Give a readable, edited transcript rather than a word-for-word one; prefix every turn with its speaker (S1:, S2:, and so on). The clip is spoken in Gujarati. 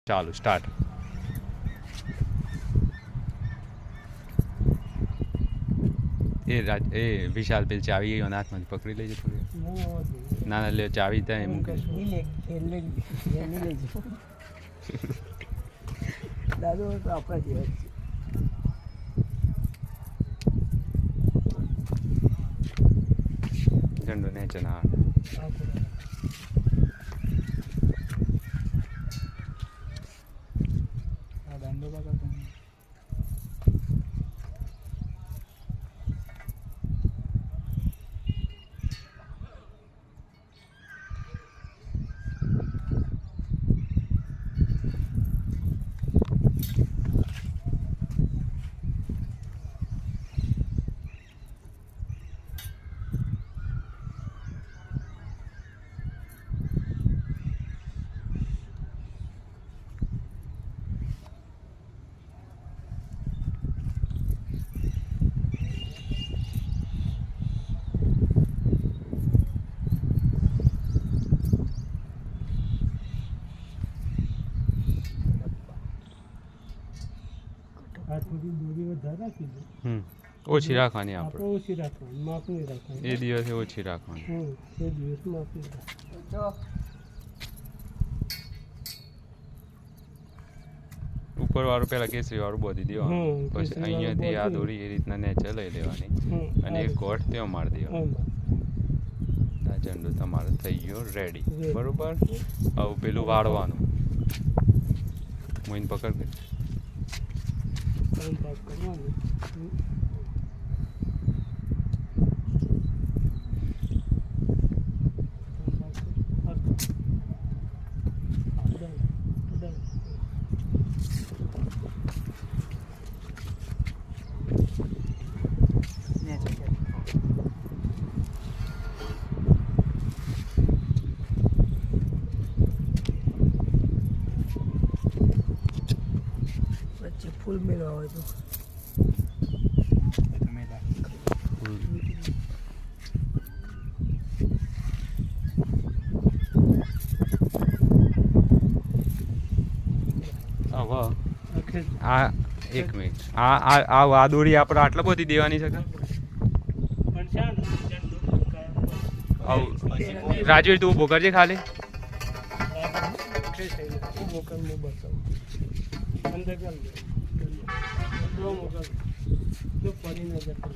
S1: ચાલુ સ્ટાર્ટ. એ વિશાલ પેલ ચાવી એના હાથમાંથી પકડી લેજો થોડી. ના ના લે ચાવી ત્યાં મૂકી
S2: દાદો તો આપણા જેવા જ
S1: છે. ઝંડો નેચે ના
S2: દાંડો બગાડતો થોડી દોરી વધારે રાખી દો.
S1: ઓછી રાખવાની આપણે.
S2: ઓછી રાખવાની, માપની રાખવાની.
S1: એ દિવસે ઓછી રાખવાની.
S2: એ દિવસ માપની રાખવાની.
S1: ઉપર વાળું પેલા કેસરી વાળું બોધી દેવાનું, પછી અહીંયાથી આ દોરી એ રીતના નેચે લઈ લેવાની અને એક ગોઠ ત્યાં મારી દેવાનો. આ ઝંડો તમારો થઈ ગયો રેડી. બરોબર. આવું પેલું વાળવાનું. મોઈન પકડ દે.
S2: ફૂલ મેળવા હોય તો
S1: આ એક મિનિટ આ દોરી આપણે આટલા બધી દેવાની છે કે રાજુ તું ઉભો કરજે ખાલી
S2: અંદર કર દો મોકલ જો પડી ન જતો